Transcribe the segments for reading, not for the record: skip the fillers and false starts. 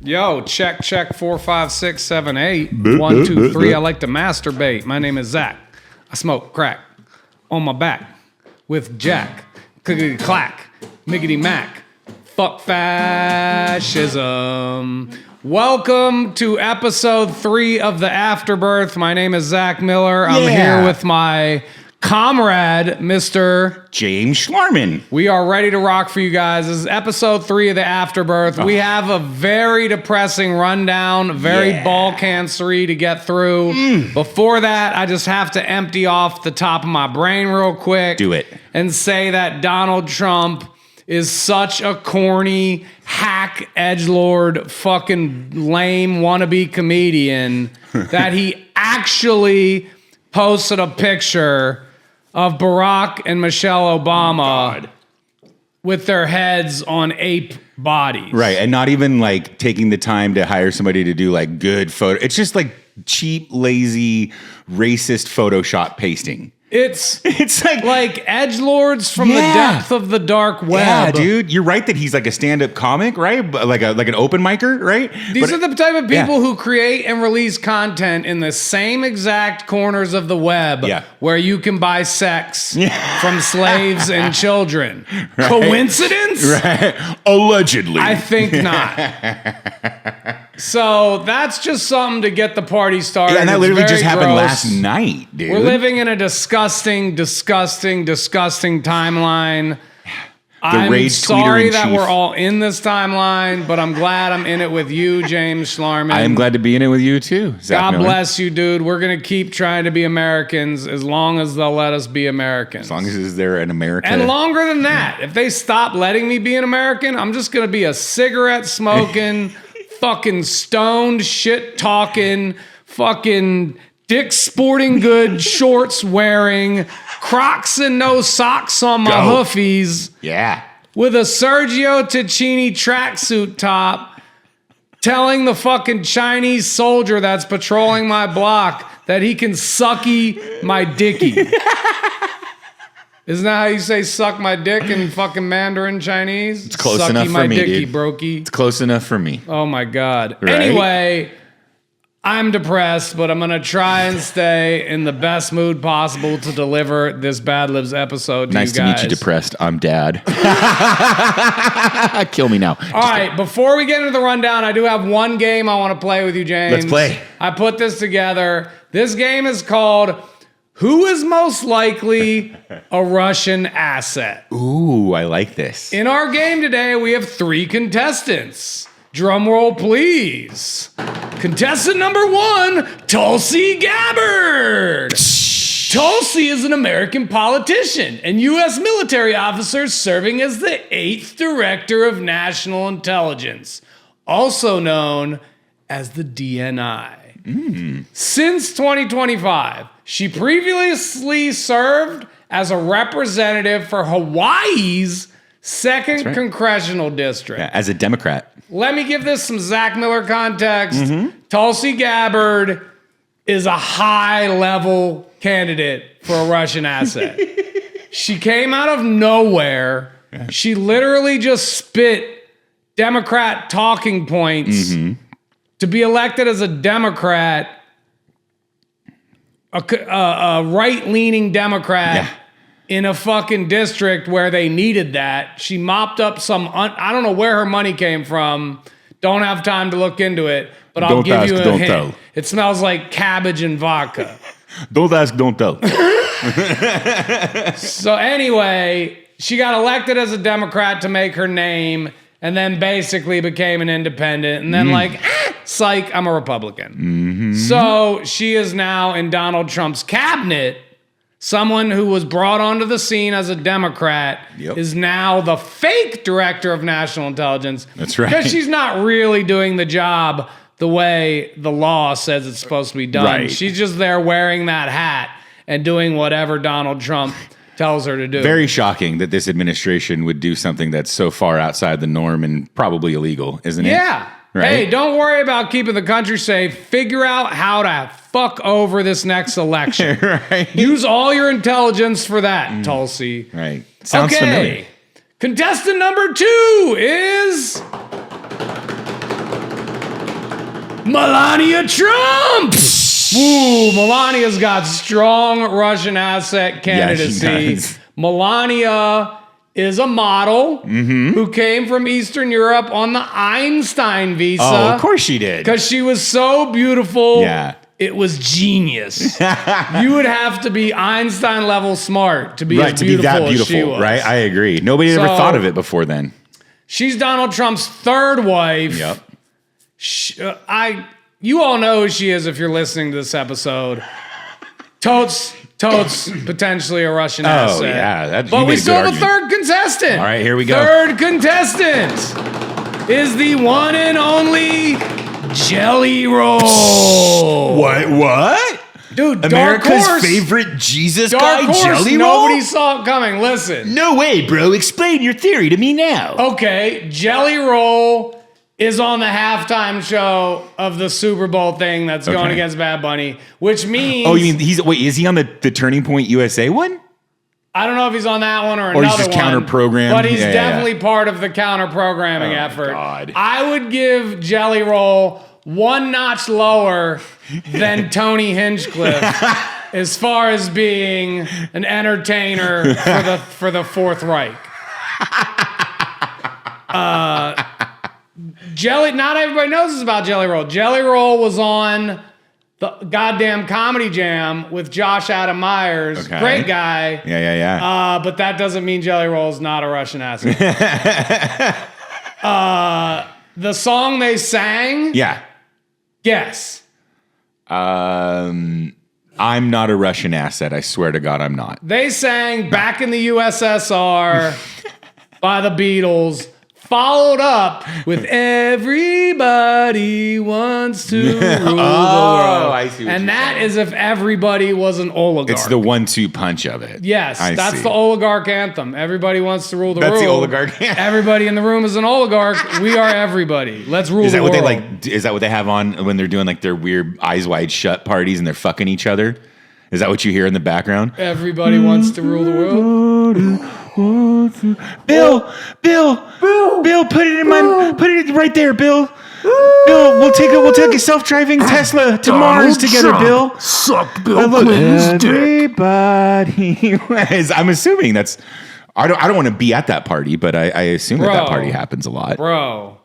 Yo, check 4, 5, 6, 7, 8. 1, 2, 3. I like to masturbate. My name is Zach. I smoke crack on my back with Jack. Clickety clack, miggity mac. Fuck fascism. Welcome to episode 3 of the Afterbirth. My name is Zach Miller. I'm here with my comrade, Mr. James Schlarmann. We are ready to rock for you guys. This is episode 3 of the Afterbirth. We have a very depressing rundown, very ball cancery to get through. Before that, I just have to empty off the top of my brain real quick. Do it. And say that Donald Trump is such a corny, hack, edgelord, fucking lame wannabe comedian that he actually posted a picture of Barack and Michelle Obama with their heads on ape bodies. Right, and not even like taking the time to hire somebody to do like good photo. It's just like cheap, lazy, racist Photoshop pasting. It's like edgelords from the Yeah. depth of the dark web. Yeah, dude, you're right that he's like a stand-up comic, right? But like an open micer, right? These are the type of people who create and release content in the same exact corners of the web where you can buy sex from slaves and children. Right? Coincidence? Right. Allegedly. I think not. So that's just something to get the party started. Yeah, and that literally just happened gross. last night, dude. We're living in a disgusting timeline. I'm sorry that we're all in this timeline, but I'm glad I'm in it with you, James Schlarmann. I am glad to be in it with you too, Zach God Miller. bless you, dude. We're going to keep trying to be Americans as long as they'll let us be Americans. As long as they're an American. And longer than that. If they stop letting me be an American, I'm just going to be a cigarette smoking, fucking stoned, shit talking, fucking Dick's Sporting Goods shorts wearing, Crocs and no socks on my hoofies. Yeah. With a Sergio Tacchini tracksuit top, telling the fucking Chinese soldier that's patrolling my block that he can sucky my dicky. Isn't that how you say suck my dick in fucking Mandarin Chinese? It's close Sucky enough my for me, dicky, dude. brokey. It's close enough for me. Oh my God. Right? Anyway, I'm depressed, but I'm going to try and stay in the best mood possible to deliver this Bad Libs episode to Nice you to guys. meet you, depressed. I'm Dad. Kill me now. All right, before we get into the rundown, I do have one game I want to play with you, James. Let's play. I put this together. This game is called Who is Most Likely a Russian Asset? Ooh, I like this. In our game today, we have 3 contestants. Drum roll, please. Contestant number 1, Tulsi Gabbard. Tulsi is an American politician and U.S. military officer serving as the 8th Director of National Intelligence, also known as the DNI. Since 2025, she previously served as a representative for Hawaii's 2nd Congressional District. Yeah, as a Democrat. Let me give this some Zach Miller context. Tulsi Gabbard is a high-level candidate for a Russian asset. She came out of nowhere. She literally just spit Democrat talking points to be elected as a Democrat, a right-leaning Democrat. In a fucking district where they needed that. She mopped up some, I don't know where her money came from. Don't have time to look into it, but I'll give you a hint. Tell. It smells like cabbage and vodka. Don't ask, don't tell. So anyway, she got elected as a Democrat to make her name and then basically became an independent and then psych, I'm a Republican. So she is now in Donald Trump's cabinet. Someone who was brought onto the scene as a Democrat is now the fake Director of National Intelligence. That's right. Because she's not really doing the job the way the law says it's supposed to be done. Right. She's just there wearing that hat and doing whatever Donald Trump tells her to do. Very shocking that this administration would do something that's so far outside the norm and probably illegal, isn't it? Yeah. Right? Hey, don't worry about keeping the country safe. Figure out how to fuck over this next election. Right. Use all your intelligence for that, Tulsi. Right. Sounds familiar. Contestant number 2 is Melania Trump. Woo, Melania's got strong Russian asset candidacy. Yeah, she does. Melania is a model who came from Eastern Europe on the Einstein visa. Oh, of course she did. Because she was so beautiful. Yeah. It was genius. You would have to be Einstein level smart to be as beautiful as she was. Right? I agree. Nobody had ever thought of it before then. She's Donald Trump's third wife. Yep. You all know who she is if you're listening to this episode. Totes, potentially a Russian asset. Oh, yeah. But we still have a third contestant. All right, here we go. Third contestant is the one and only Jelly Roll. What? Dude, America's favorite Jesus Dark guy, Horse, Jelly Roll? nobody saw it coming. Listen. No way, bro. Explain your theory to me now. Okay, Jelly Roll is on the halftime show of the Super Bowl thing that's going against Bad Bunny, which means... Oh, you mean is he on the Turning Point USA one? I don't know if he's on that one or another one. Or he's just counter-programmed? But he's definitely part of the counter-programming effort. God. I would give Jelly Roll one notch lower than Tony Hinchcliffe as far as being an entertainer for the Fourth Reich. Not everybody knows this about Jelly Roll. Jelly Roll was on the goddamn Comedy Jam with Josh Adam Myers. Okay. Great guy. Yeah. But that doesn't mean Jelly Roll is not a Russian asset. The song they sang. Yeah. Guess. I'm not a Russian asset. I swear to God, I'm not. They sang Back in the USSR by the Beatles. Followed up with Everybody Wants to Rule the World. I see what and you're that saying. is if everybody was an oligarch. It's the 1-2 punch of it. Yes, that's see. the oligarch anthem. Everybody wants to rule the world. That's the oligarch anthem. Everybody in the room is an oligarch. We are everybody. Let's rule Is the that what world. they like? Is that what they have on when they're doing like their weird eyes wide shut parties and they're fucking each other? Is that what you hear in the background? Everybody wants to rule the world. Bill, put it right there, Bill. Bill, we'll take a self-driving Tesla to Mars together, Bill. Suck Bill Clinton's dick. Everybody, I'm assuming that's. I don't want to be at that party, but I assume that party happens a lot. Bro,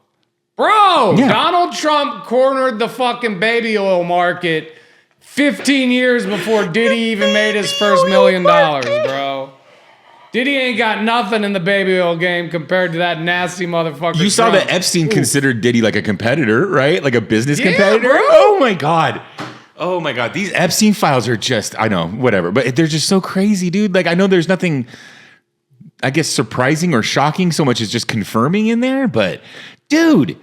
Yeah. Donald Trump cornered the fucking baby oil market 15 years before Diddy even made his first $1 million, bro. Diddy ain't got nothing in the baby oil game compared to that nasty motherfucker. You saw Trump. that Epstein considered Diddy like a competitor, right? Like a business competitor. bro. Oh my god. These Epstein files are just, I know, whatever, but they're just so crazy, dude. Like I know there's nothing, I guess, surprising or shocking so much as just confirming in there, but dude,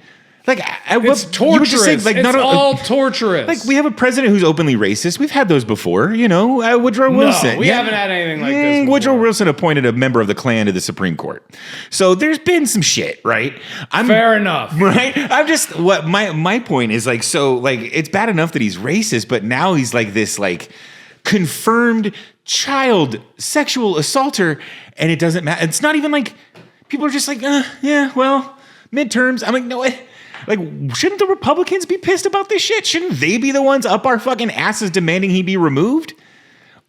like It's torturous. It's all torturous. Like we have a president who's openly racist. We've had those before, Woodrow Wilson. No, we haven't had anything like this before. Woodrow Wilson appointed a member of the Klan to the Supreme Court. So there's been some shit, right? Fair enough. Right? I'm just what my point is like, so like it's bad enough that he's racist, but now he's like this like confirmed child sexual assaulter, and it doesn't matter. It's not even like people are just like, midterms. I'm like, no. Like, shouldn't the Republicans be pissed about this shit? Shouldn't they be the ones up our fucking asses demanding he be removed?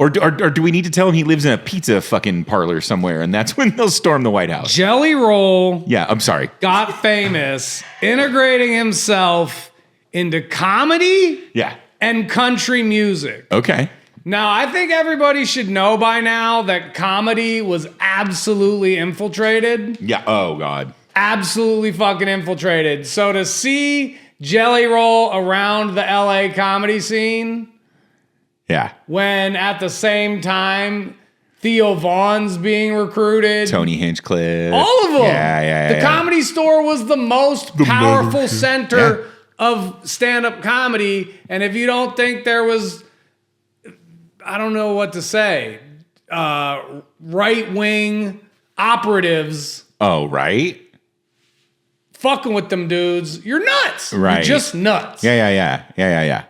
Or do we need to tell him he lives in a pizza fucking parlor somewhere and that's when they'll storm the White House? Jelly Roll Yeah, I'm sorry. got famous integrating himself into comedy and country music. Okay. Now, I think everybody should know by now that comedy was absolutely infiltrated. Yeah. Oh, God. Absolutely fucking infiltrated. So to see Jelly Roll around the LA comedy scene, Yeah. when at the same time Theo Vaughn's being recruited, Tony Hinchcliffe. all of them. Yeah. The Comedy Store was the most powerful center of stand-up comedy. And if you don't think there was, I don't know what to say, right-wing operatives. Oh, right. Fucking with them dudes, you're nuts. Right. You're just nuts. Yeah.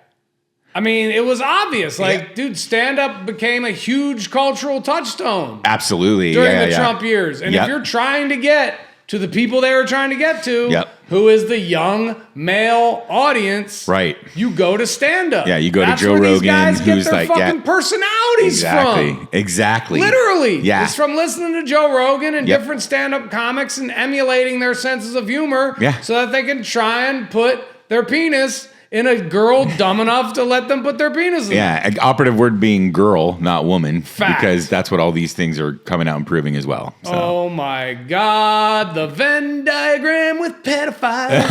I mean, it was obvious. Like, dude, stand-up became a huge cultural touchstone Absolutely. during the Trump years. And Yep. if you're trying to get to the people they were trying to get to, Yep. who is the young male audience. Right. You go to stand-up. Yeah, you go to That's Joe where these Rogan, guys get who's their like, fucking personalities from. Exactly. Literally. Yeah. It's from listening to Joe Rogan and Yep. different stand-up comics and emulating their senses of humor so that they can try and put their penis in a girl dumb enough to let them put their penis in. Yeah, an operative word being girl, not woman, Fact. because that's what all these things are coming out and proving as well. So. Oh my God, the Venn diagram with pedophiles.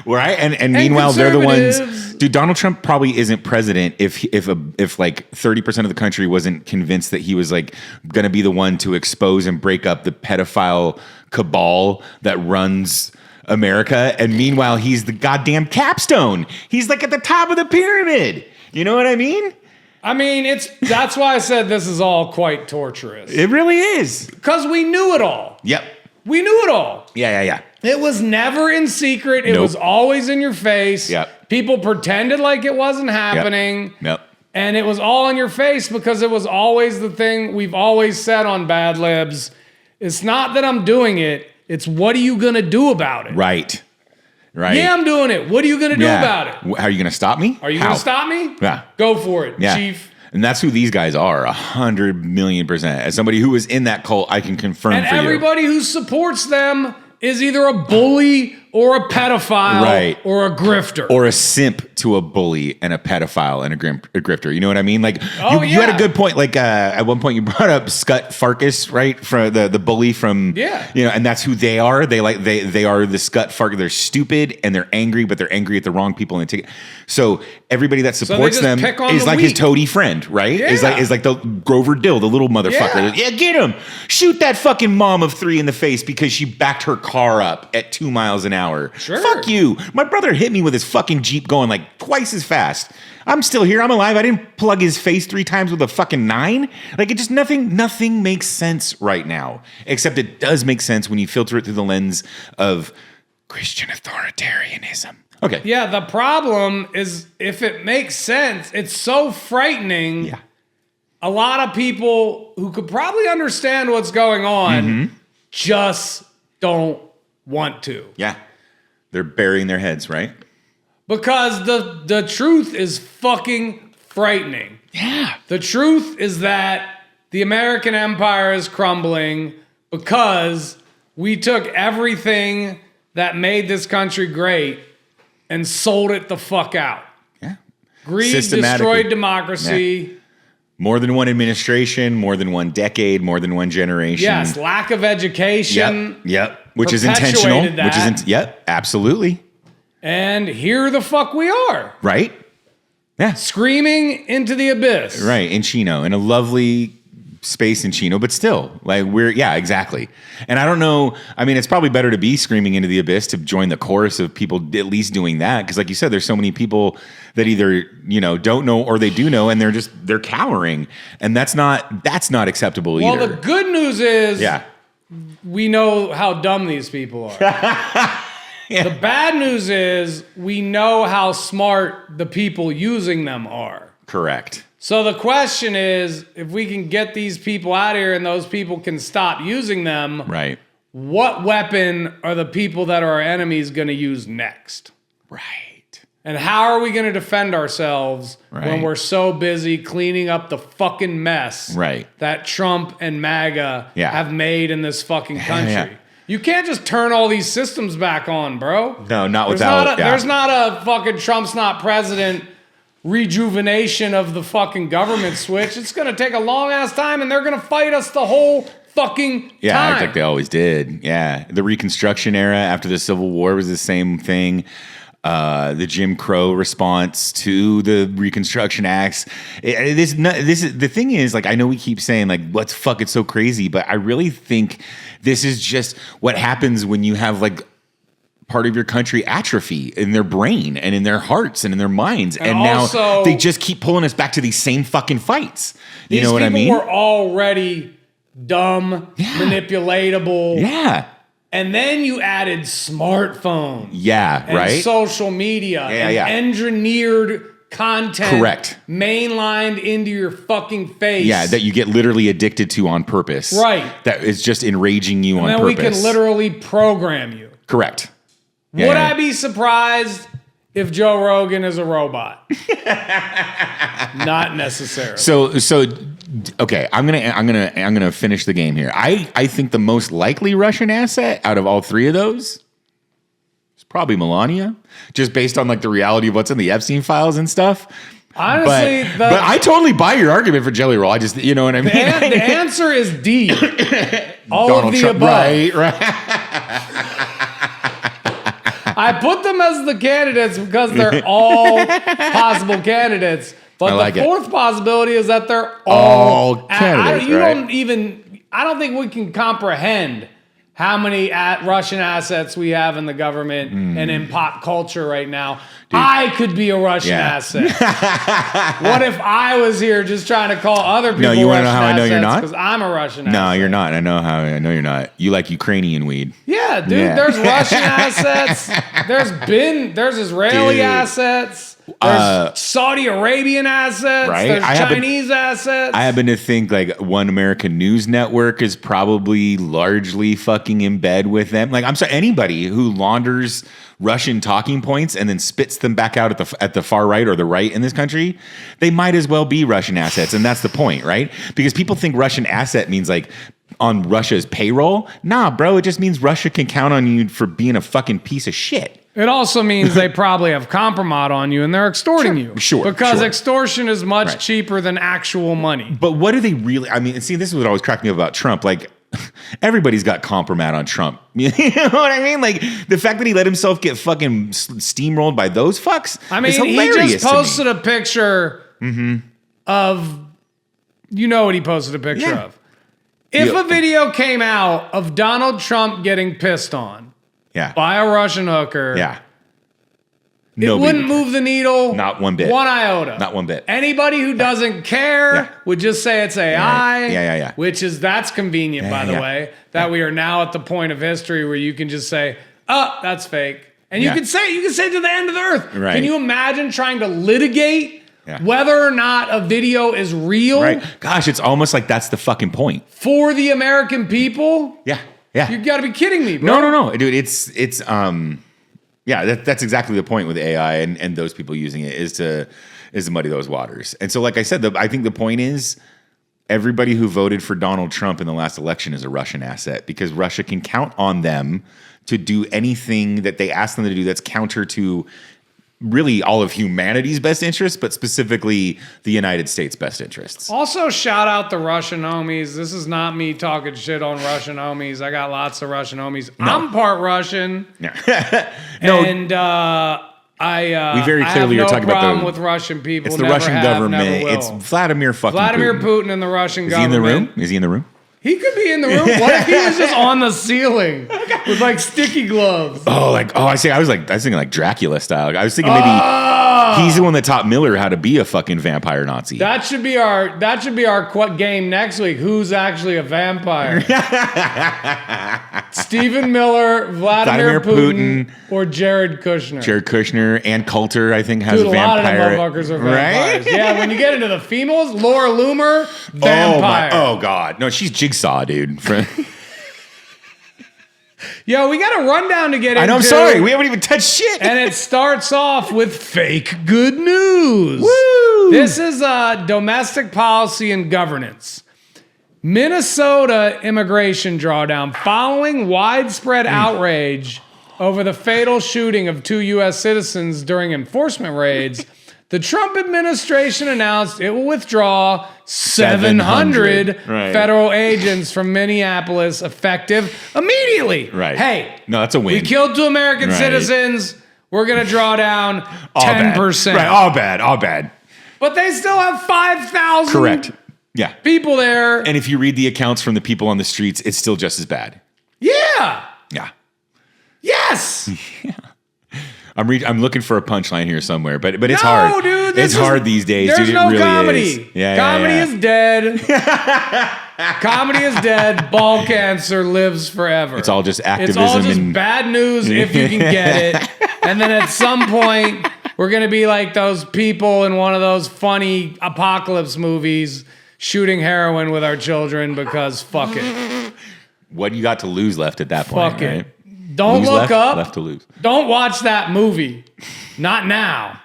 Right, and meanwhile they're the ones. conservatives. Dude, Donald Trump probably isn't president if like 30% of the country wasn't convinced that he was like going to be the one to expose and break up the pedophile cabal that runs America. And meanwhile, he's the goddamn capstone. He's like at the top of the pyramid. You know what I mean? I mean, that's why I said this is all quite torturous. It really is. Because we knew it all. Yep. We knew it all. Yeah. It was never in secret. It Nope. was always in your face. Yep. People pretended like it wasn't happening. Yep. And it was all in your face because it was always the thing we've always said on Bad Libs. It's not that I'm doing it. It's what are you going to do about it? Right. Yeah, I'm doing it. What are you going to do about it? How are you going to stop me? Are you going to stop me? Yeah. Go for it, Yeah. Chief. And that's who these guys are, 100,000,000%. As somebody who was in that cult, I can confirm And for you. everybody who supports them is either a bully or a pedophile Right. or a grifter. Or a simp to a bully and a pedophile and a grifter. You know what I mean? Like you had a good point. Like at one point you brought up Scut Farkas, right? For the bully from and that's who they are. They are the Scut Farkas. They're stupid and they're angry, but they're angry at the wrong people and take it. So everybody that supports them is like his toady friend, right? Yeah. Is like the Grover Dill, the little motherfucker. Yeah, get him. Shoot that fucking mom of 3 in the face because she backed her car up at 2 miles an hour. Sure. Fuck you. My brother hit me with his fucking Jeep going like twice as fast. I'm still here. I'm alive. I didn't plug his face 3 times with a fucking 9. Like it just nothing makes sense right now. Except it does make sense when you filter it through the lens of Christian authoritarianism. Okay. Yeah, the problem is if it makes sense, it's so frightening. Yeah. A lot of people who could probably understand what's going on just don't want to. Yeah. They're burying their heads, right? Because the truth is fucking frightening. Yeah. The truth is that the American empire is crumbling because we took everything that made this country great and sold it the fuck out. Yeah. Greed Systematically. destroyed democracy. Yeah. More than one administration, more than one decade, more than one generation. Yes, lack of education. Yep. Which is intentional. Perpetuated that. Yep, absolutely. And here the fuck we are. Right? Yeah. Screaming into the abyss. Right, in Chino, in a lovely space in Chino, but still, like exactly. And I don't know, I mean, it's probably better to be screaming into the abyss to join the chorus of people at least doing that. Because like you said, there's so many people that either, don't know or they do know and they're cowering. And that's not acceptable either. Well, the good news is we know how dumb these people are. The bad news is we know how smart the people using them are. Correct. So the question is, if we can get these people out of here and those people can stop using them, right? What weapon are the people that are our enemies going to use next? Right. And how are we going to defend ourselves when we're so busy cleaning up the fucking mess that Trump and MAGA have made in this fucking country? Yeah. You can't just turn all these systems back on, bro. No, not There's not a fucking Trump's not president rejuvenation of the fucking government switch. It's going to take a long ass time and they're going to fight us the whole fucking time. Yeah, like they always did. Yeah. The Reconstruction era after the Civil War was the same thing. The Jim Crow response to the Reconstruction Acts. This is the thing is, like, I know we keep saying like, let's fuck it so crazy, but I really think this is just what happens when you have like part of your country atrophy in their brain and in their hearts and in their minds. And now they just keep pulling us back to these same fucking fights. You know what I mean? These people were already dumb, manipulatable. Yeah. And then you added smartphones. Yeah, and right? social media. And engineered content Correct. mainlined into your fucking face. Yeah, that you get literally addicted to on purpose. Right. That is just enraging you on then purpose. we can literally program you. Correct. Would I be surprised if Joe Rogan is a robot? Not necessarily. So okay, I'm gonna finish the game here. I think the most likely Russian asset out of all three of those is probably Melania, just based on like the reality of what's in the Epstein files and stuff. Honestly, but I totally buy your argument for Jelly Roll. I just, you know what I mean? The answer is D. All Donald of the Trump, above. right. I put them as the candidates because they're all possible candidates. But I like the it. fourth possibility is that they're All candidates, right? I don't think we can comprehend how many Russian assets we have in the government and in pop culture right now. Dude. I could be a Russian asset. What if I was here just trying to call other people you wanna Russian know how I know you're not? Because I'm a Russian asset. No, you're not. I know you're not. You like Ukrainian weed. Yeah, dude. Yeah. There's Russian assets. There's Israeli assets. There's Saudi Arabian assets. Right? There's Chinese assets. I happen to think like One American News Network is probably largely fucking in bed with them. Like, I'm sorry, anybody who launders Russian talking points and then spits them back out at the far right or the right in this country, they might as well be Russian assets. And that's the point, right? Because people think Russian asset means like on Russia's payroll. Nah, bro, it just means Russia can count on you for being a fucking piece of shit. It also means they probably have compromise on you and they're extorting you. Sure. Because extortion is much cheaper than actual money. But what do they really, I mean, see, this is what always cracked me up about Trump. Like, everybody's got compromise on Trump. You know what I mean? Like, the fact that he let himself get fucking steamrolled by those fucks is hilarious. He just posted a picture of, you know what he posted a picture of. If a video came out of Donald Trump getting pissed on by a Russian hooker, it wouldn't move the needle. Not one bit. One iota. Not one bit. Anybody who doesn't care would just say it's AI. Yeah. That's convenient, by the way, that we are now at the point of history where you can just say, oh, that's fake. And you can say it to the end of the earth. Right. Can you imagine trying to litigate whether or not a video is real? Right. Gosh, it's almost like that's the fucking point. For the American people? Yeah. You gotta be kidding me, bro. No. Dude, it's that's exactly the point with AI and those people using it is to muddy those waters. And so, like I said, I think the point is everybody who voted for Donald Trump in the last election is a Russian asset because Russia can count on them to do anything that they ask them to do that's counter to really all of humanity's best interests, but specifically the United States' best interests. Also, shout out the Russian homies. This is not me talking shit on Russian homies. I got lots of Russian homies. No. I'm part Russian. No. And we very clearly are talking about problem with Russian people. It's the never Russian have, government. never will. It's Vladimir Putin and the Russian government. Is he in the room? Is he in the room? He could be in the room. What if he was just on the ceiling with like sticky gloves? I was thinking like Dracula style. I was thinking maybe he's the one that taught Miller how to be a fucking vampire Nazi. That should be our game next week. Who's actually a vampire? Stephen Miller, Vladimir Putin, or Jared Kushner. Jared Kushner and Coulter, I think, has a vampire. A lot of them motherfuckers are vampires. Right? Yeah, when you get into the females, Laura Loomer, vampire. Oh God, no, she's Jigsaw, dude. Yo, we got a rundown to get into. I know, I'm sorry. We haven't even touched shit. And it starts off with fake good news. Woo! This is domestic policy and governance. Minnesota immigration drawdown following widespread outrage over the fatal shooting of 2 U.S. citizens during enforcement raids. The Trump administration announced it will withdraw 700 federal agents from Minneapolis effective immediately. Right. Hey, no, that's a win. We killed 2 American citizens. We're going to draw down 10%. Right, all bad. But they still have 5,000 correct. Yeah. people there. And if you read the accounts from the people on the streets, it's still just as bad. Yeah. Yeah. Yes. Yeah. I'm looking for a punchline here somewhere, but it's hard. Dude, it's hard these days, there's dude. No it really comedy. Is. Yeah, comedy yeah. is dead. Comedy is dead. Ball cancer lives forever. It's all just activism. It's all just bad news if you can get it. And then at some point, We're going to be like those people in one of those funny apocalypse movies shooting heroin with our children because fuck it. What you got to lose left at that point, Fuck right? it. Don't Lose look left, up. left to lose. Don't watch that movie. Not now.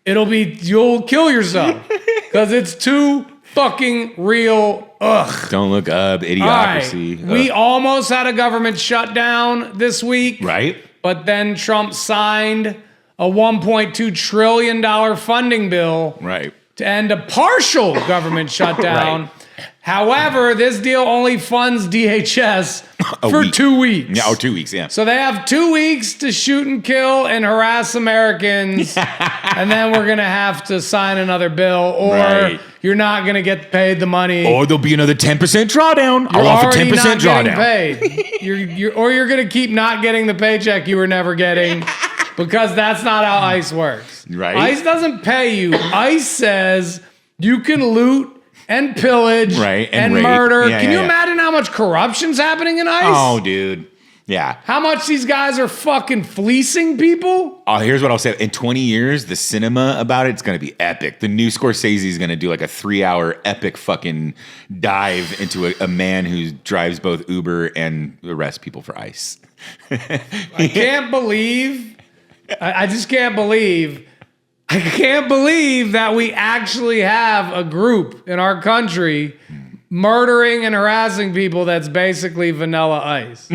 You'll kill yourself because it's too fucking real. Ugh. Don't look up. Idiocracy. All right. We almost had a government shutdown this week. Right? But then Trump signed a $1.2 trillion funding bill Right. to end a partial government shutdown. Right. However, this deal only funds DHS for week. 2 weeks. Yeah, 2 weeks, yeah. So they have 2 weeks to shoot and kill and harass Americans, and then we're going to have to sign another bill, or Right. you're not going to get paid the money. Or there'll be another 10% drawdown. You're I'll offer already 10% not getting drawdown. paid. You're going to keep not getting the paycheck you were never getting because that's not how ICE works. Right. ICE doesn't pay you. ICE says you can loot and pillage Right, and and rape. murder. Yeah, Can you yeah. imagine how much corruption's happening in ICE? Oh, dude. Yeah. How much these guys are fucking fleecing people? Oh, here's what I'll say. In 20 years, the cinema about it's going to be epic. The new Scorsese is going to do like a 3-hour epic fucking dive into a man who drives both Uber and arrests people for ICE. I can't believe. I just can't believe. I can't believe that we actually have a group in our country murdering and harassing people that's basically Vanilla Ice.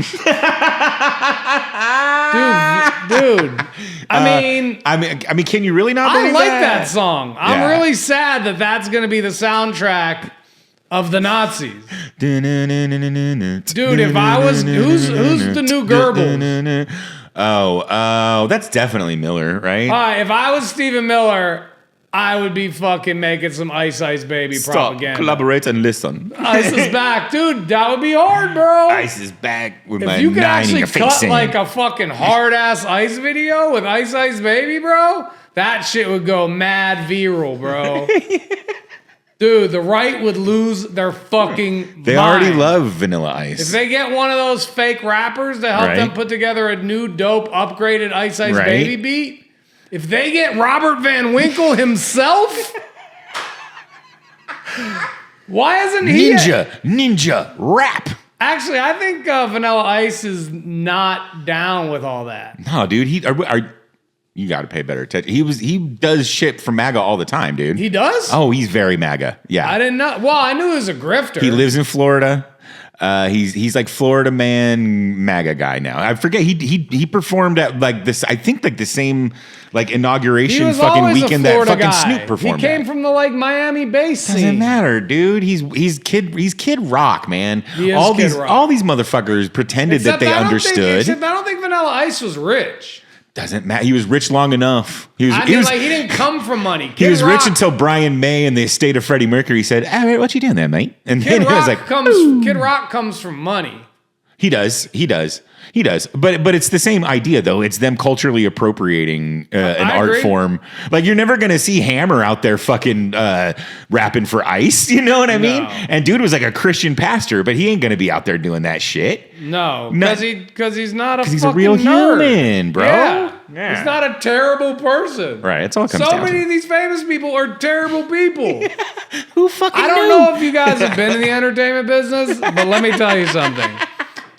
dude. I mean, can you really not I believe like that song. I'm Yeah. really sad that that's going to be the soundtrack of the Nazis. Dude, if I was- who's the new Goebbels? Oh, that's definitely Miller, right? If I was Stephen Miller, I would be fucking making some Ice Ice Baby Stop, propaganda. collaborate, and listen. Ice is back, dude. That would be hard, bro. Ice is back with my if you could 9 in actually your cut face. like a fucking hard ass Ice video with Ice Ice Baby, bro, that shit would go mad viral, bro. Dude, the right would lose their fucking They mind. already love Vanilla Ice. If they get one of those fake rappers to help Right. them put together a new dope upgraded Ice Ice Right. Baby beat, if they get Robert Van Winkle himself, why isn't he? Ninja, rap. Actually, I think Vanilla Ice is not down with all that. No, dude, you got to pay better attention. He does shit for MAGA all the time, dude. He does? Oh, he's very MAGA. Yeah. I didn't know. Well, I knew he was a grifter. He lives in Florida. He's like Florida man MAGA guy now. I forget he performed at like this. I think like the same like He inauguration was fucking always weekend a that Florida fucking guy. Snoop performed. He came at. from the like Miami bass scene. Doesn't matter, dude. He's Kid Rock, man. He is all Kid these Rock. all these motherfuckers pretended that they understood. Except I don't think Vanilla Ice was rich. Doesn't matter. He was rich long enough. He He didn't come from money. He Kid was Rock, rich until Brian May and the estate of Freddie Mercury said, "All right, what you doing there, mate?" And then Kid he was Rock like, Kid Rock comes from money. He does. But it's the same idea, though. It's them culturally appropriating an I art agree. form. Like, you're never going to see Hammer out there fucking rapping for Ice. You know what I mean? And dude was like a Christian pastor, but he ain't going to be out there doing that shit. No, No. because he's not a He's fucking a real nerd. human, bro. Yeah. He's not a terrible person. Right. It's all it comes So down many to. of these famous people are terrible people. Who fucking I don't know if you guys have been in the entertainment business, but let me tell you something.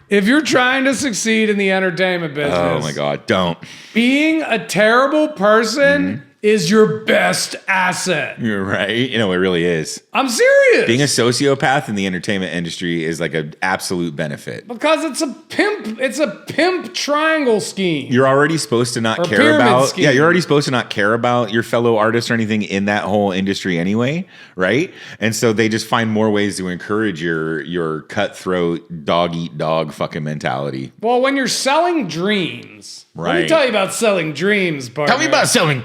If you're trying to succeed in the entertainment business, Oh, my God. Don't. being a terrible person is your best asset. You're right. You know, it really is. I'm serious. Being a sociopath in the entertainment industry is like an absolute benefit. because it's a pimp triangle scheme. You're already supposed to not Or care pyramid about. scheme. Yeah, you're already supposed to not care about your fellow artists or anything in that whole industry anyway, right? And so they just find more ways to encourage your cutthroat dog eat dog fucking mentality. Well, when you're selling dreams, let me Right. tell you about selling dreams, partner. Tell me about selling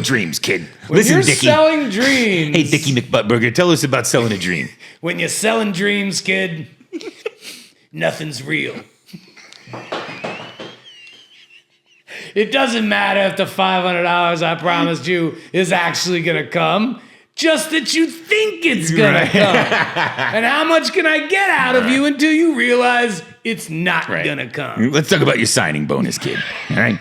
dreams, kid. when Listen, you're Dickie. selling dreams. Hey, Dickie McButtburger, tell us about selling a dream. When you're selling dreams, kid, nothing's real. It doesn't matter if the $500 I promised you is actually going to come, just that you think it's going to come. And how much can I get out of you until you realize it's not Right. going to come? Let's talk about your signing bonus, kid. All right.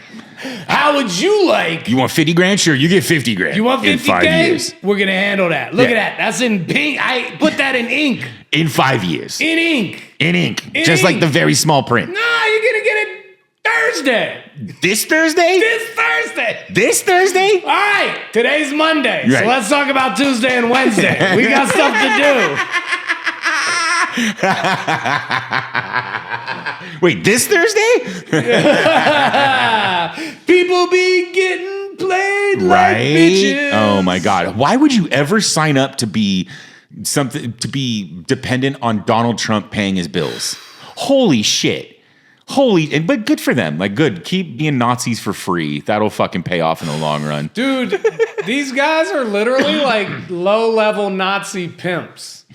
How would you like? You want 50 grand? Sure, you get 50 grand. You want in 50K? 5 years. We're going to handle that. Look at that. That's in pink. I put that in ink. In 5 years. In ink. In ink. In Just ink. like the very small print. Nah, you're going to get it Thursday. This Thursday? This Thursday. This Thursday? All right. Today's Monday. Right. So let's talk about Tuesday and Wednesday. We got stuff to do. Wait, this Thursday? People be getting played like bitches. Oh my God. Why would you ever sign up to be dependent on Donald Trump paying his bills? Holy shit. But good for them. Like, good. Keep being Nazis for free. That'll fucking pay off in the long run. Dude, these guys are literally like low-level Nazi pimps.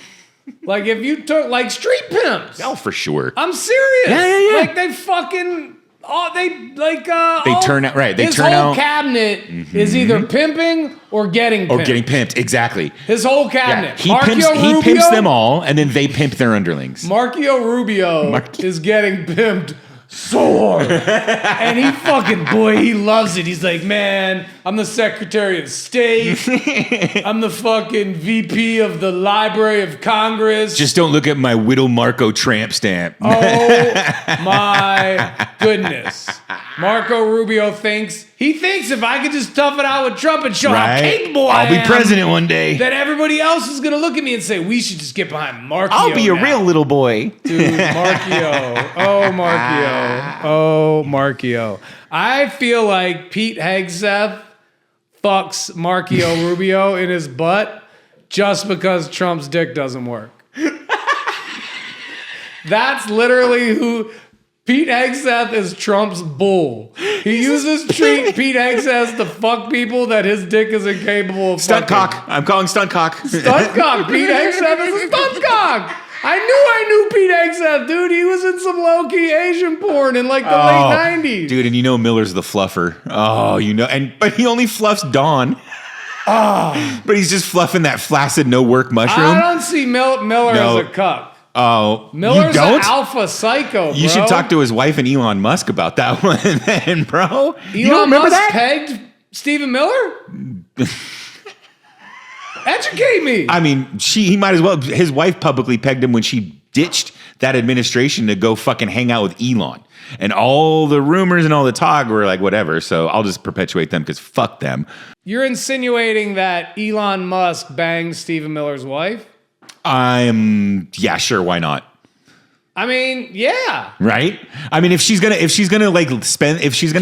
Like, if you took, like, street pimps. Oh, for sure. I'm serious. Yeah. Like, they fucking, They turn out, right. They his turn whole out. cabinet is either pimping or getting pimped. Or getting pimped. Exactly. His whole cabinet. He pimps them all, and then they pimp their underlings. Marco Rubio is getting pimped so hard. And he fucking, boy, he loves it. He's like, man, I'm the Secretary of State. I'm the fucking VP of the Library of Congress. Just don't look at my Widow Marco tramp stamp. Oh my goodness. Marco Rubio thinks if I could just tough it out with Trump and show how capable I am, I'll be president one day. that everybody else is going to look at me and say, we should just get behind Marco. I'll be a real little boy. Dude, Marcio. Oh, Marcio. Oh, Marcio. I feel like Pete Hegseth fucks Marco Rubio in his butt just because Trump's dick doesn't work. That's literally who... Pete Hegseth is Trump's bull. He uses Pete Hegseth to fuck people that his dick is incapable of Stunt fucking. cock. I'm calling stunt cock. Stunt cock. Pete Hegseth is a stunt cock. I knew Pete Hegseth, dude. He was in some low-key Asian porn in like the late 90s. Dude, and you know Miller's the fluffer. Oh, you know, but he only fluffs Dawn. Oh. But he's just fluffing that flaccid no-work mushroom. I don't see Miller as a cuck. Oh, Miller's you an don't? alpha psycho, bro. You should talk to his wife and Elon Musk about that one, then, bro. You Elon don't remember Musk that? pegged Stephen Miller? Educate me. I mean, he might as well. His wife publicly pegged him when she ditched that administration to go fucking hang out with Elon. And all the rumors and all the talk were like, whatever. So I'll just perpetuate them because fuck them. You're insinuating that Elon Musk banged Stephen Miller's wife? Yeah, sure, why not? I mean, yeah. Right? I mean, if she's gonna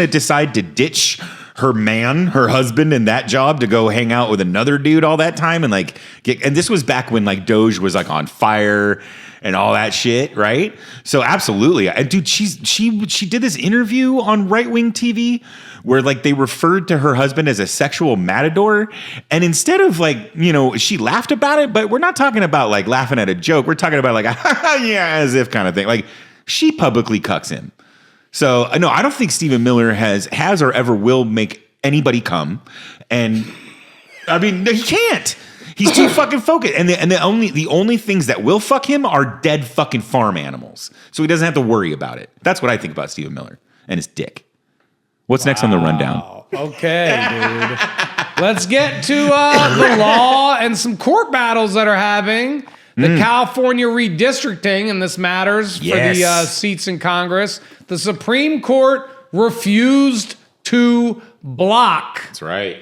decide to ditch her husband in that job to go hang out with another dude all that time and and this was back when like Doge was like on fire and all that shit, right? So absolutely. And dude, she did this interview on right-wing TV where like they referred to her husband as a sexual matador. And instead of she laughed about it, but we're not talking about like laughing at a joke. We're talking about like, yeah, as if kind of thing. Like she publicly cucks him. So no, I don't think Stephen Miller has or ever will make anybody come. And I mean, he can't. He's too fucking focused. And the only things that will fuck him are dead fucking farm animals. So he doesn't have to worry about it. That's what I think about Stephen Miller and his dick. What's next on the rundown? Okay, dude. Let's get to the law and some court battles that are having. The California redistricting, and this matters for the seats in Congress. The Supreme Court refused to block. That's right.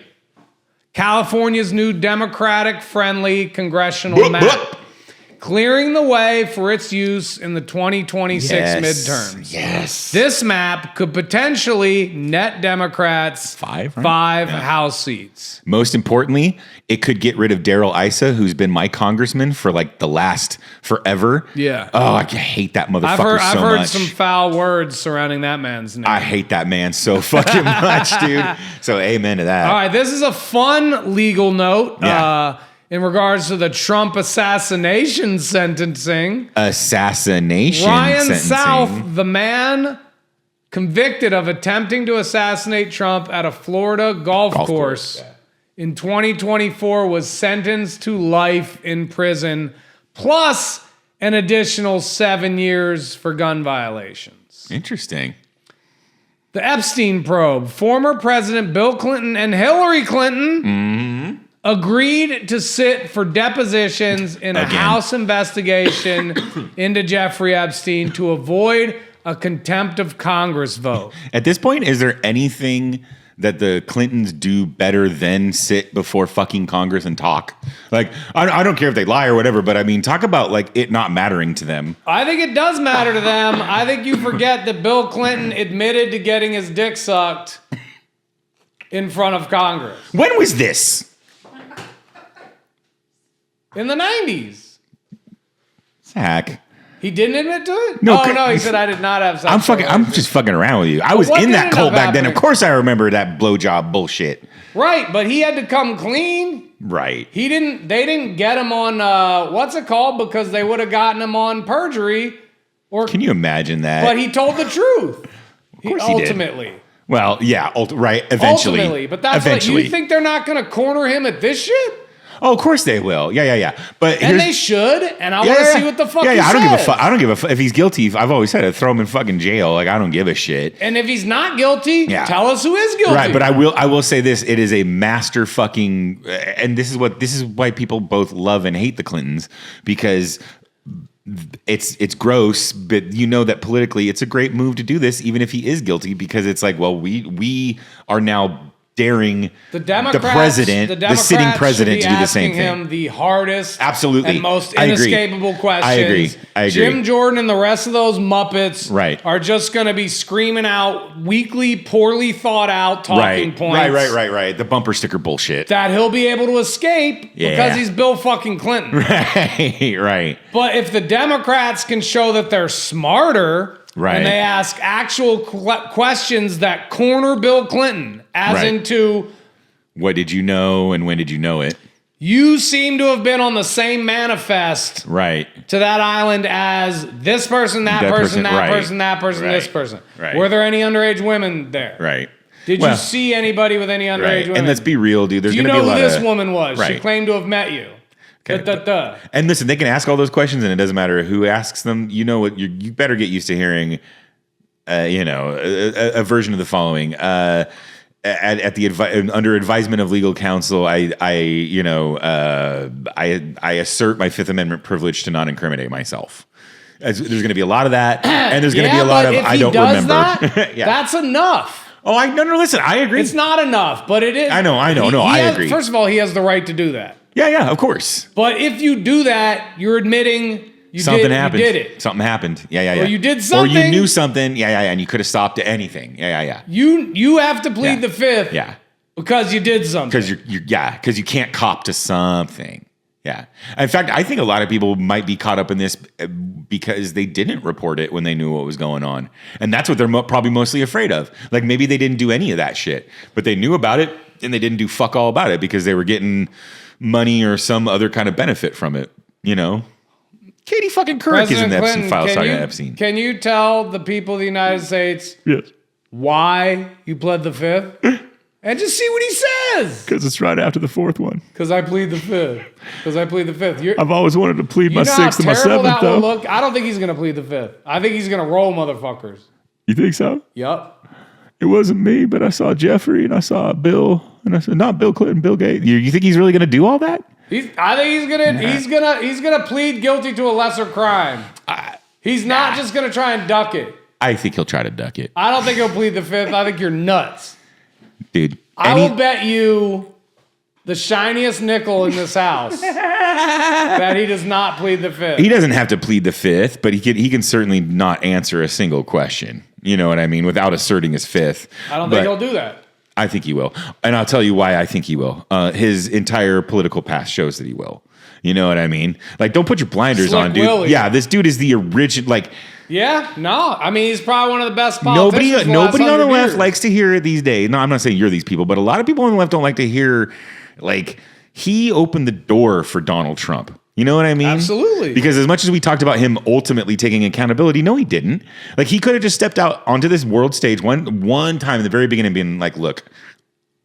California's new Democratic-friendly congressional map, clearing the way for its use in the 2026 midterms. Yes. This map could potentially net Democrats five House seats. Most importantly, it could get rid of Darrell Issa, who's been my congressman for like the last forever. Yeah. Oh, I hate that motherfucker so much. I've heard some foul words surrounding that man's name. I hate that man so fucking much, dude. So amen to that. All right, this is a fun legal note. Yeah. In regards to the Trump assassination sentencing. Ryan South, the man convicted of attempting to assassinate Trump at a Florida golf course in 2024, was sentenced to life in prison, plus an additional 7 years for gun violations. Interesting. The Epstein probe. Former President Bill Clinton and Hillary Clinton agreed to sit for depositions in a House investigation into Jeffrey Epstein to avoid a contempt of Congress vote. At this point, is there anything that the Clintons do better than sit before fucking Congress and talk? Like, I don't care if they lie or whatever, but I mean, talk about like it not mattering to them. I think it does matter to them. I think you forget that Bill Clinton admitted to getting his dick sucked in front of Congress. When was this? In the 90s. Zach. He didn't admit to it? No, no, he said I did not have sex. I'm just fucking around with you. I was what in did that end cult up back then. Of happening? course I remember that blowjob bullshit. Right, but he had to come clean. Right. They didn't get him on what's it called? Because they would have gotten him on perjury. Or Can you imagine that? But he told the truth. Of course he did. Ultimately. Well, yeah, right. Eventually. Ultimately. But that's what you think they're not gonna corner him at this shit? Oh, of course they will. Yeah. But And they should, and I want to see what the fuck he I don't give a says. fuck. I don't give a fuck if he's guilty. I've always said it. Throw him in fucking jail. Like I don't give a shit. And if he's not guilty, Yeah. tell us who is guilty. Right, but I will say this: it is a master fucking, and this is why people both love and hate the Clintons, because it's gross, but you know that politically it's a great move to do this, even if he is guilty, because it's like, well, we are now daring the Democrats, the sitting president, to do the same thing. Him the hardest, absolutely, and most I agree. inescapable questions. I agree. Jim Jordan and the rest of those Muppets, right. are just going to be screaming out weakly, poorly thought out talking points. Right. The bumper sticker bullshit that he'll be able to escape because he's Bill fucking Clinton. Right. But if the Democrats can show that they're smarter. Right. And they ask actual questions that corner Bill Clinton, as into, what did you know and when did you know it? You seem to have been on the same manifest to that island as this person, that person, that person, that person, this person. Right. Were there any underage women there? Right. Did you see anybody with any underage women? And let's be real, dude. There's Do you going to be a lot know who this of, woman was? She claimed to have met you. Okay. And listen, they can ask all those questions, and it doesn't matter who asks them. You know what? You better get used to hearing, a version of the following. At the under advisement of legal counsel, I assert my Fifth Amendment privilege to not incriminate myself. There's going to be a lot of that, and there's going to be a lot of I don't remember. That's enough. Oh, no. Listen, I agree. It's not enough, but it is. I know. I agree. First of all, he has the right to do that. Yeah, of course. But if you do that, you're admitting something happened. You did it. Something happened. Yeah. Or you did something. Or you knew something. Yeah. And you could have stopped anything. Yeah. You have to plead the fifth. Yeah. Because you did something. Because you can't cop to something. Yeah. In fact, I think a lot of people might be caught up in this because they didn't report it when they knew what was going on. And that's what they're probably mostly afraid of. Like maybe they didn't do any of that shit, but they knew about it and they didn't do fuck all about it because they were getting money or some other kind of benefit from it, you know? Katie fucking Couric is in the Epstein files talking about Epstein. Can you tell the people of the United States why you pled the fifth? And just see what he says. Because it's right after the fourth one. Because I plead the fifth. I've always wanted to plead my sixth and my seventh, though. Look, I don't think he's going to plead the fifth. I think he's going to roll motherfuckers. You think so? Yup. It wasn't me, but I saw Jeffrey and I saw Bill, and I said, not Bill Clinton, Bill Gates. You think he's really going to do all that? I think he's gonna plead guilty to a lesser crime. He's not just gonna try and duck it. I think he'll try to duck it. I don't think he'll plead the fifth. I think you're nuts. Dude. I will bet you the shiniest nickel in this house that he does not plead the fifth. He doesn't have to plead the fifth, but he can certainly not answer a single question. You know what I mean? Without asserting his fifth. I don't think he'll do that. I think he will. And I'll tell you why I think he will. His entire political past shows that he will. You know what I mean? Like, don't put your blinders on, dude. Willie. Yeah, this dude is the original, like... Yeah, no. I mean, he's probably one of the best politicians. Nobody on the left likes to hear it these days. No, I'm not saying you're these people, but a lot of people on the left don't like to hear, like, he opened the door for Donald Trump. You know what I mean? Absolutely. Because as much as we talked about him ultimately taking accountability, no, he didn't. Like, he could have just stepped out onto this world stage one time in the very beginning being like, look,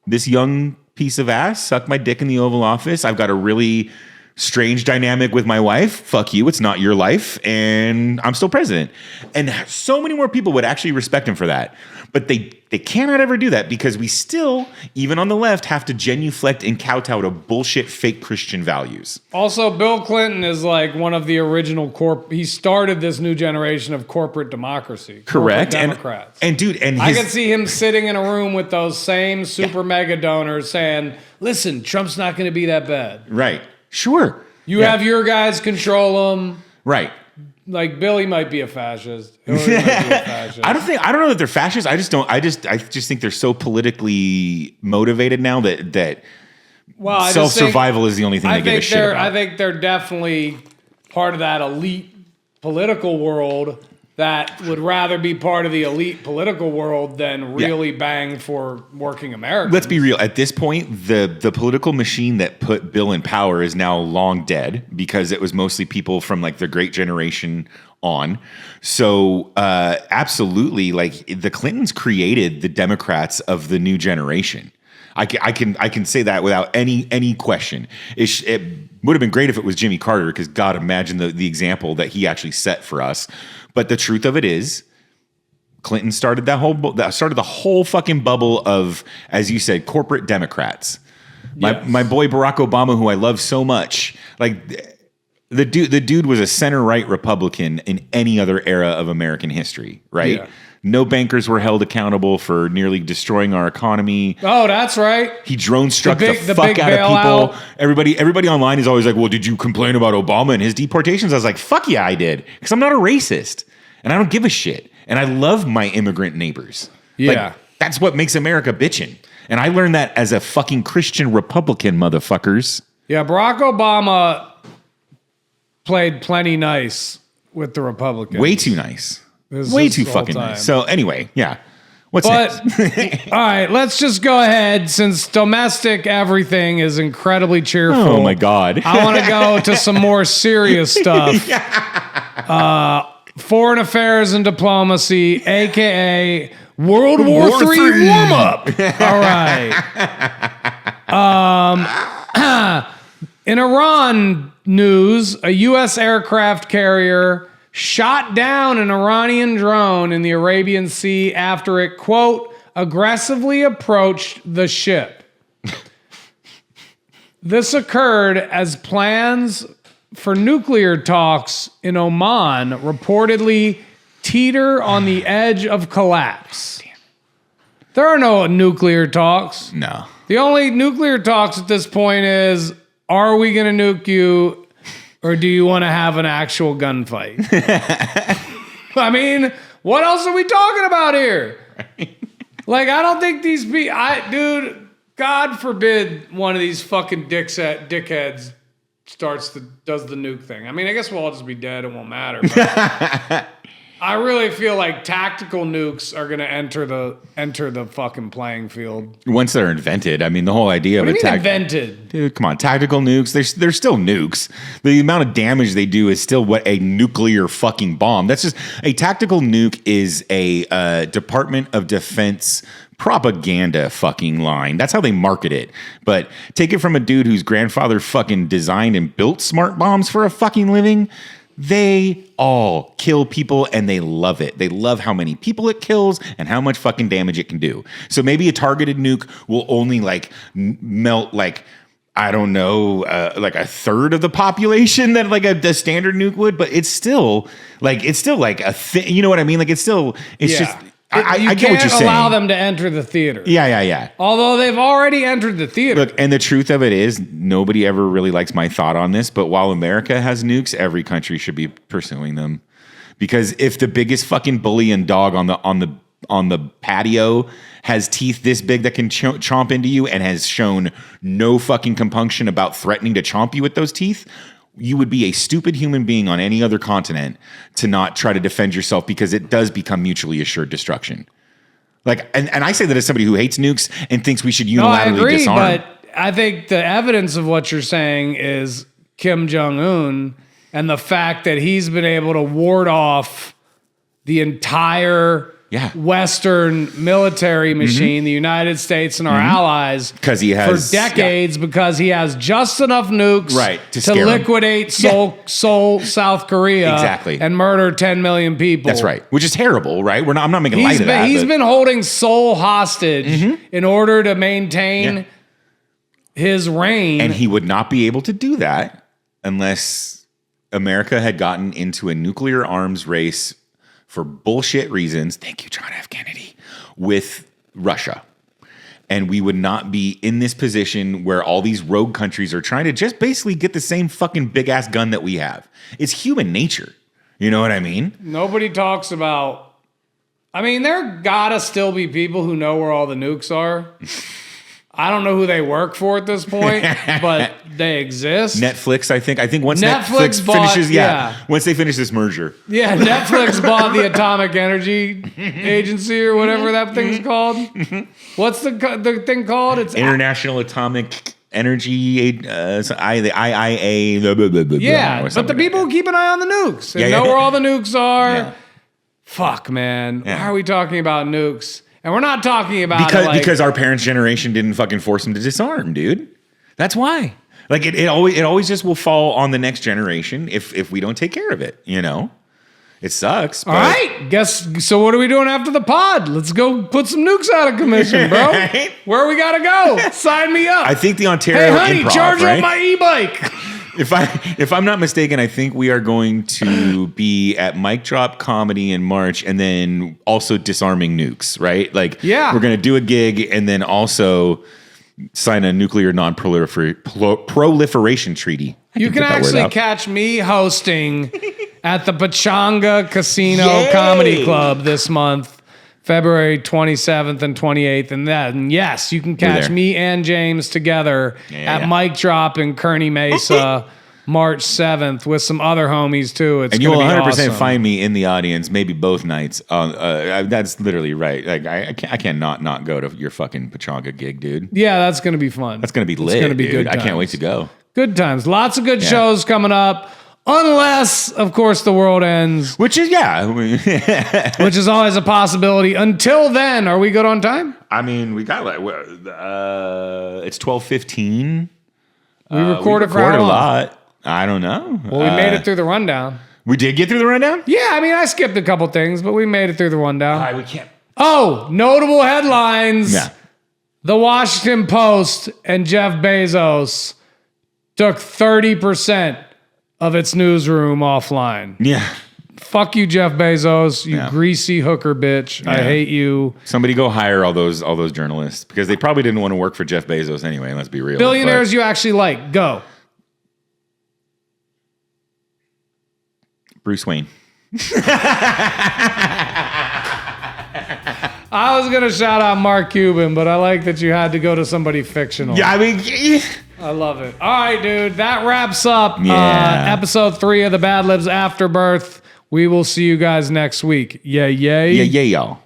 this young piece of ass sucked my dick in the Oval Office. I've got a really strange dynamic with my wife. Fuck you. It's not your life. And I'm still president. And so many more people would actually respect him for that. But they cannot ever do that because we still, even on the left, have to genuflect and kowtow to bullshit fake Christian values. Also, Bill Clinton is like one of the original he started this new generation of corporate democracy. Correct. Corporate Democrats. And dude, I can see him sitting in a room with those same super mega donors saying, listen, Trump's not going to be that bad. Right. Sure. You have your guys control him. Right. Like Billy might be a fascist. Hillary might be a fascist. I don't know that they're fascists. I just think they're so politically motivated now that self-survival is the only thing they give a shit about. I think they're definitely part of that elite political world that would rather be part of the elite political world than really bang for working Americans. Let's be real. At this point, the political machine that put Bill in power is now long dead because it was mostly people from like the Great Generation on. So absolutely, like the Clintons created the Democrats of the new generation. I can say that without any question. It would have been great if it was Jimmy Carter because God, imagine the example that he actually set for us. But the truth of it is, Clinton started the whole fucking bubble of, as you said, corporate Democrats. My boy Barack Obama, who I love so much, like the dude was a center right Republican in any other era of American history, right? Yeah. No bankers were held accountable for nearly destroying our economy. Oh, that's right. He drone struck the fuck out of people. Everybody online is always like, well, did you complain about Obama and his deportations? I was like, fuck yeah, I did. Because I'm not a racist. And I don't give a shit. And I love my immigrant neighbors. Yeah. Like, that's what makes America bitchin'. And I learned that as a fucking Christian Republican, motherfuckers. Yeah, Barack Obama played plenty nice with the Republicans. Way too nice. Way too fucking nice. So anyway, yeah. What's next? All right, let's just go ahead. Since domestic everything is incredibly cheerful. Oh my God. I want to go to some more serious stuff. Foreign affairs and diplomacy, a.k.a. World War III warm-up. All right. In Iran news, a U.S. aircraft carrier shot down an Iranian drone in the Arabian Sea after it, quote, aggressively approached the ship. This occurred as plans for nuclear talks in Oman reportedly teeter on the edge of collapse. There are no nuclear talks. No. The only nuclear talks at this point is, are we going to nuke you? Or do you want to have an actual gunfight? I mean, what else are we talking about here? Right. Like, I don't think these people... Dude, God forbid one of these fucking dickheads does the nuke thing. I mean, I guess we'll all just be dead. It won't matter. But I really feel like tactical nukes are going to enter the fucking playing field once they're invented. I mean, the whole idea of invented, dude. Come on, tactical nukes. They're still nukes. The amount of damage they do is still what a nuclear fucking bomb. That's just a tactical nuke is a Department of Defense propaganda fucking line. That's how they market it. But take it from a dude whose grandfather fucking designed and built smart bombs for a fucking living. They all kill people and they love it. They love how many people it kills and how much fucking damage it can do. So maybe a targeted nuke will only like melt like, I don't know, like a third of the population that like a standard nuke would, but it's still like a thing. You know what I mean? Like it's just, I get what you're saying. You can't allow them to enter the theater. Yeah. Although they've already entered the theater. Look, and the truth of it is, nobody ever really likes my thought on this, but while America has nukes, every country should be pursuing them. Because if the biggest fucking bully and dog on the patio has teeth this big that can chomp into you and has shown no fucking compunction about threatening to chomp you with those teeth, you would be a stupid human being on any other continent to not try to defend yourself because it does become mutually assured destruction. Like, and I say that as somebody who hates nukes and thinks we should unilaterally disarm. But I think the evidence of what you're saying is Kim Jong-un and the fact that he's been able to ward off the entire Western military machine, the United States and our allies, because he has for decades, because he has just enough nukes to liquidate Seoul, South Korea, and murder 10 million people. That's right, which is terrible, right? I'm not making light of that. He's been holding Seoul hostage in order to maintain his reign, and he would not be able to do that unless America had gotten into a nuclear arms race for bullshit reasons, thank you, John F. Kennedy, with Russia. And we would not be in this position where all these rogue countries are trying to just basically get the same fucking big ass gun that we have. It's human nature. You know what I mean? Nobody talks about... I mean, there gotta still be people who know where all the nukes are. I don't know who they work for at this point, but they exist. Netflix, I think. I think once Netflix finishes, once they finish this merger. Yeah, Netflix bought the Atomic Energy Agency or whatever that thing's called. What's the thing called? It's International Atomic Energy, the IIA. Blah, blah, blah, blah, yeah, but the people who keep an eye on the nukes and know where all the nukes are. Yeah. Fuck, man. Why are we talking about nukes? And we're not talking about because our parents' generation didn't fucking force them to disarm, dude. That's why. Like it always just will fall on the next generation if we don't take care of it. You know, it sucks. But... All right, so. What are we doing after the pod? Let's go put some nukes out of commission, bro. Right? Where we gotta go? Sign me up. I think the Ontario. Hey, honey, Improv, charge right? up my e-bike. If I'm not mistaken, I think we are going to be at Mic Drop Comedy in March, and then also disarming nukes, right? Like, we're going to do a gig, and then also sign a nuclear non-proliferation treaty. You can actually catch me hosting at the Pachanga Casino Comedy Club this month, February 27th and 28th. And then, yes, you can catch me and James together at Mic Drop in Kearney Mesa, March 7th, with some other homies, too. And you'll 100% awesome. find me in the audience, maybe both nights. That's literally right. Like I cannot not go to your fucking Pachanga gig, dude. Yeah, that's going to be fun. That's going to be lit, it's gonna be dude. Good times. I can't wait to go. Good times. Lots of good shows coming up. Unless, of course, the world ends. Which is, which is always a possibility. Until then, are we good on time? I mean, we got it's 12:15. We recorded for how long? A lot. I don't know. Well, we made it through the rundown. We did get through the rundown? Yeah, I mean, I skipped a couple things, but we made it through the rundown. All right, we can't. Oh, notable headlines. Yeah. The Washington Post and Jeff Bezos took 30% of its newsroom offline. Yeah. Fuck you, Jeff Bezos, you greasy hooker bitch. Yeah. I hate you. Somebody go hire all those journalists, because they probably didn't want to work for Jeff Bezos anyway, let's be real. Billionaires you actually like, go. Bruce Wayne. I was going to shout out Mark Cuban, but I like that you had to go to somebody fictional. Yeah, I mean... I love it. All right, dude. That wraps up episode 3 of the Bad Libs Afterbirth. We will see you guys next week. Yay. Yeah, y'all.